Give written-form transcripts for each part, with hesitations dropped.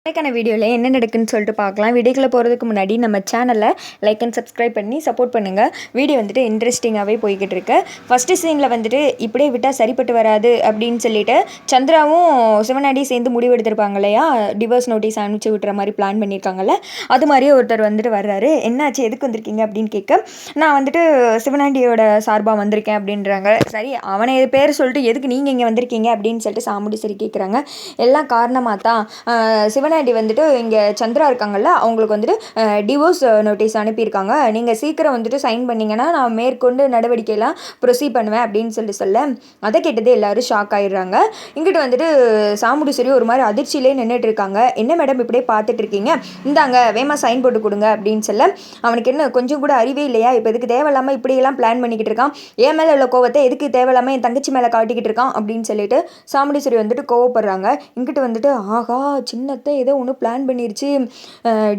இன்னைக்கான வீடியோவில் என்ன நடக்குன்னு சொல்லிட்டு பார்க்கலாம். வீடியோக்குள்ளே போகிறதுக்கு முன்னாடி நம்ம சேனலை லைக் அண்ட் சப்ஸ்கிரைப் பண்ணி சப்போர்ட் பண்ணுங்கள். வீடியோ வந்துட்டு இன்ட்ரெஸ்டிங்காகவே போய்கிட்டு இருக்கு. ஃபஸ்ட்டு சீனில் வந்துட்டு இப்படியே விட்டால் சரிப்பட்டு வராது அப்படின்னு சொல்லிட்டு சந்திராவும் சிவனாடி சேர்ந்து முடிவெடுத்திருப்பாங்க இல்லையா, டிவோர்ஸ் நோட்டீஸ் அனுப்பிச்சி விட்டுற மாதிரி பிளான் பண்ணியிருக்காங்கல்ல. அது மாதிரியே ஒருத்தர் வந்துட்டு வர்றாரு. என்னாச்சு, எதுக்கு வந்திருக்கீங்க அப்படின்னு கேட்க, நான் வந்துட்டு சிவனாண்டியோட சார்பாக வந்திருக்கேன் அப்படின்றாங்க. சரி, அவனை பேர் சொல்லிட்டு எதுக்கு நீங்கள் இங்கே வந்திருக்கீங்க அப்படின்னு சொல்லிட்டு சாமுடி சரி கேட்குறாங்க. எல்லாம் காரணமாக தான் சிவனாண்டி வந்துட்டு இங்கே சந்திரா இருக்காங்கல்ல, அவங்களுக்கு வந்துட்டு டிவோர்ஸ் நோட்டீஸ் அனுப்பியிருக்காங்க. நீங்கள் சீக்கிரம் வந்துட்டு சைன் பண்ணிங்கன்னா நான் மேற்கொண்டு நடவடிக்கையெல்லாம் ப்ரொசீட் பண்ணுவேன் அப்படின்னு சொல்ல அதை கேட்டதே எல்லோரும் ஷாக் ஆகிடுறாங்க. இங்கிட்டு வந்துட்டு சாமுடிசரி ஒரு மாதிரி அதிர்ச்சியிலே நின்றுட்டு இருக்காங்க. என்ன மேடம் இப்படியே பார்த்துட்டு இருக்கீங்க, இந்தாங்க வேமா சைன் போட்டு கொடுங்க அப்படின்னு சொல்ல, அவனுக்கு என்ன கொஞ்சம் கூட அறிவே இல்லையா, இப்போ எதுக்கு தேவையில்லாமல் இப்படியெல்லாம் பிளான் பண்ணிக்கிட்டு இருக்கான், என் மேலே உள்ள கோவத்தை எதுக்கு தேவையில்லாமல் என் தங்கச்சி மேலே காட்டிக்கிட்டு இருக்கான் அப்படின்னு சொல்லிட்டு சாமுடிசரி வந்துட்டு கோவப்படுறாங்க. இங்கிட்டு வந்துட்டு ஆகா சின்னத்தை ஏதோ ஒன்று பிளான் பண்ணிருச்சு,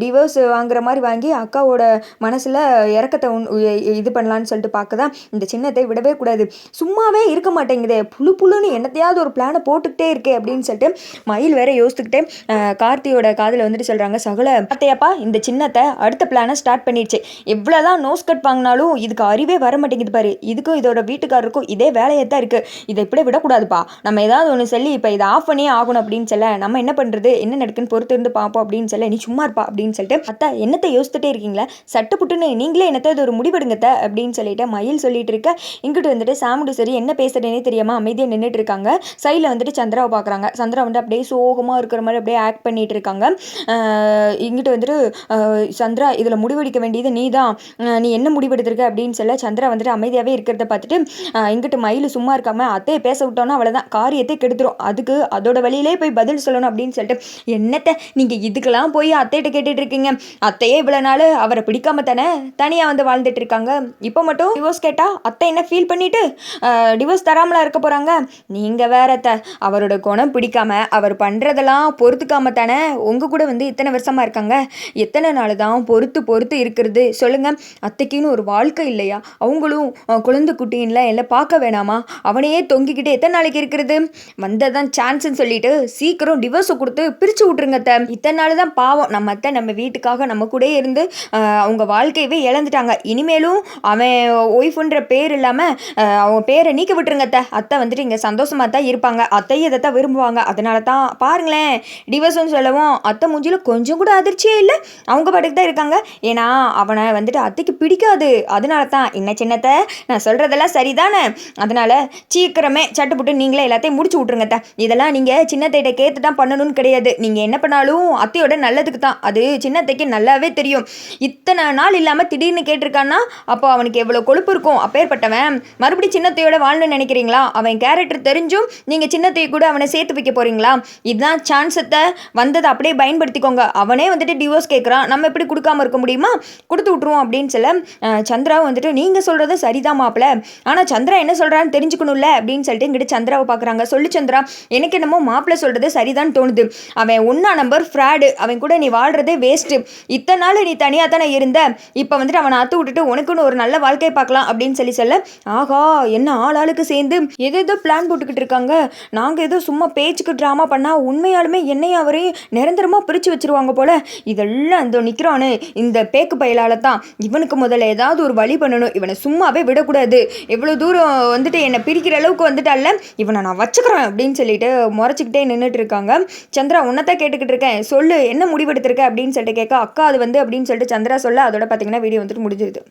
டிவோர்ஸ் வாங்குற மாதிரி வாங்கி அக்காவோட மனசில் இறக்கத்தை இது பண்ணலான்னு சொல்லிட்டு பார்க்கதான் இந்த சின்னத்தை விடவே கூடாது, சும்மாவே இருக்க மாட்டேங்குதே, புழுன்னு என்னத்தையாவது ஒரு பிளானை போட்டுக்கிட்டே இருக்கே அப்படின்னு சொல்லிட்டு மயில் வேற யோசித்துக்கிட்டே கார்த்தியோட காதில் வந்துட்டு சொல்கிறாங்க, சகல பார்த்தையாப்பா இந்த சின்னத்தை அடுத்த பிளானை ஸ்டார்ட் பண்ணிடுச்சு, எவ்வளோதான் நோஸ் கட் வாங்கினாலும் இதுக்கு அறிவே வர மாட்டேங்குது பாரு, இதுக்கும் இதோட வீட்டுக்காரருக்கும் இதே வேலையை தான் இருக்குது, இதை இப்படியே விடக்கூடாதுப்பா, நம்ம ஏதாவது ஒன்று சொல்லி இப்போ இதை ஆஃப் பண்ணியே ஆகணும் அப்படின்னு சொல்ல, நம்ம என்ன பண்ணுறது, என்ன நடக்குன்னு பொறுத்து இருந்து பார்ப்போம் அப்படின்னு சொல்ல, நீ சும்மா இருப்பா அப்படின்னு சொல்லிட்டு, அத்தா என்னத்தை யோசிச்சுட்டே இருக்கீங்களா, சட்டு புட்டுன்னு நீங்களே என்னத்தை இது ஒரு முடிவெடுங்கத்த அப்படின்னு சொல்லிட்டு மயில் சொல்லிட்டு இருக்க. இங்கிட்டு வந்துட்டு சாமுடி சரி என்ன பேசுறேனே தெரியாமல் அமைதியாக நின்றுட்டு இருக்காங்க. சைடில் வந்துட்டு சந்திராவை பார்க்குறாங்க. சந்திரா வந்து அப்படியே சோகமாக இருக்கிற மாதிரி அப்படியே ஆக்ட் பண்ணிட்டு இருக்காங்க. இங்கிட்டு வந்துட்டு சந்திரா இதில் முடிவெடுக்க வேண்டியது நீ தான், நீ என்ன முடிவெடுத்திருக்க அப்படின்னு சொல்ல, சந்திரா வந்துட்டு அமைதியாகவே இருக்கிறத பார்த்துட்டு இங்கிட்டு மயில் சும்மா இருக்காம, அத்தையை பேச விட்டோன்னா அவ்வளோதான் காரியத்தை கெடுத்துரும், அதுக்கு அதோட வழியிலே போய் பதில் சொல்லணும் அப்படின்னு சொல்லிட்டு, என்னத்தை நீங்கள் இதுக்கெல்லாம் போய் அத்தைகிட்ட கேட்டுட்டு இருக்கீங்க, அத்தையே இவ்வளோ நாள் அவரை பிடிக்காம தானே தனியாக வந்து வாழ்ந்துட்டு இருக்காங்க, இப்போ மட்டும் டிவோர்ஸ் கேட்டால் அத்தை என்ன ஃபீல் பண்ணிட்டு டிவோர்ஸ் தராமலா இருக்க போகிறாங்க, நீங்கள் வேற அவரோட குணம் பிடிக்காம அவர் பண்ணுறதெல்லாம் பொறுத்துக்காம தானே உங்கள் கூட வந்து இத்தனை வருஷமாக இருக்காங்க, எத்தனை நாள் தான் பொறுத்து இருக்கிறது சொல்லுங்கள், அத்தைக்குன்னு ஒரு வாழ்க்கை இல்லையா, அவங்களும் குழந்தை குட்டின்ல எல்லாம் பார்க்க வேணாமா, அவனையே தொங்கிக்கிட்டு எத்தனை நாளைக்கு இருக்கிறது, வந்ததான் சான்ஸ்ன்னு சொல்லிட்டு சீக்கிரம் டிவோர்ஸை கொடுத்து பிரித்து விட்ருங்க அத்தை, இத்தனை நாள் தான் பாவம் நம்ம அத்தை நம்ம வீட்டுக்காக நம்ம கூட இருந்து அவங்க வாழ்க்கையவே இழந்துட்டாங்க, இனிமேலும் அவன் ஒய்ஃபுன்ற பேர் இல்லாமல் அவங்க பேரை நீக்க விட்டுருங்க அத்தை, அத்தை வந்துட்டு இங்கே சந்தோஷமாக தான் இருப்பாங்க, அத்தையை இதை தான் விரும்புவாங்க, அதனால தான் பாருங்களேன் டிவோர்ஸ்னு சொல்லவும் அத்தை மூஞ்சியில் கொஞ்சம் கூட அதிர்ச்சியே இல்லை, அவங்க பாட்டுக்கு தான் இருக்காங்க, ஏன்னா அவனை வந்துட்டு அத்தைக்கு பிடிக்காது, அதனால தான் என்ன சின்னத்தை நான் சொல்கிறதெல்லாம் சரிதானே, அதனால் சீக்கிரமே சட்டுப்புட்டு நீங்களே எல்லாத்தையும் முடிச்சு விட்ருங்க அத்தை, இதெல்லாம் நீங்கள் சின்னத்தைகிட்ட கேட்டு தான் பண்ணணும்னு கிடையாது, நீங்கள் என்ன பண்ணாலும் அத்தையோட நல்லதுக்கு தான், அது சின்னத்தைக்கு நல்லாவே தெரியும், இத்தனை நாள் இல்லாமல் திடீர்னு கேட்டிருக்கான்னா அப்போ அவனுக்கு எவ்வளோ கொழுப்பு இருக்கும், அப்பேற்பட்டவன் மறுபடியும் சின்னத்தையோட வாழணும்னு நினைக்கிறீங்களா, அவன் கேரக்டர் தெரிஞ்சும் நீங்கள் சின்னத்தையை கூட அவனை சேர்த்து வைக்க போகிறீங்களா, இதுதான் சான்ஸத்தை வந்ததை அப்படியே பயன்படுத்திக்கோங்க, அவனே வந்துட்டு டிவோர்ஸ் கேட்குறான், நம்ம எப்படி கொடுக்காம இருக்க முடியுமா, கொடுத்து விட்ருவோம் அப்படின்னு சொல்ல, சந்திராவும் வந்துட்டு நீங்கள் சொல்கிறது சரிதான் மாப்பிள்ள, ஆனால் சந்திரா என்ன சொல்கிறான்னு தெரிஞ்சுக்கணும்ல அப்படின்னு சொல்லிட்டு இங்கிட்ட சந்திராவை பார்க்குறாங்க. சொல்லு சந்திரா, எனக்கு என்னமோ மாப்பிள்ள சொல்கிறது சரிதான் தோணுது, அவன் ஒன்றா நம்பர் ஃப்ராடு, அவன் கூட நீ வாழ்கிறதே வேஸ்ட்டு, இத்தனை நாள் நீ தனியாக தானே இருந்த, இப்போ வந்துட்டு அவனை அத்து விட்டுட்டு உனக்குன்னு ஒரு நல்ல வாழ்க்கையை பார்க்கலாம் அப்படின்னு சொல்ல, ஆகா என்ன ஆளுக்கு சேர்ந்து ஏதோ பிளான் போட்டுக்கிட்டு இருக்காங்க, நாங்கள் ஏதோ சும்மா பேச்சுக்கு ட்ராமா பண்ணால் உண்மையாலுமே என்னையும் அவரையும் நிரந்தரமாக பிரித்து வச்சுருவாங்க போல, இதெல்லாம் இந்த நிற்கிறானு இந்த பேக்கு பயலால் தான், இவனுக்கு முதல்ல ஏதாவது ஒரு வழி பண்ணணும், இவனை சும்மாவே விடக்கூடாது, எவ்வளோ தூரம் வந்துட்டு என்னை பிரிக்கிற அளவுக்கு வந்துட்டால இவனை நான் வச்சுக்கிறேன் அப்படின்னு சொல்லிட்டு முறைச்சிக்கிட்டே நின்றுட்டு இருக்காங்க. சந்திரா உன்னதான் கேட்டுக்கிட்டு இருக்கேன், சொல்லு என்ன முடிவெடுத்திருக்க அப்படின்னு சொல்லிட்டு கேட்க, அக்கா அது வந்து அப்படின்னு சொல்லிட்டு சந்திரா சொல்ல, அதோட பார்த்தீங்கன்னா வீடியோ வந்துட்டு முடிஞ்சிருது.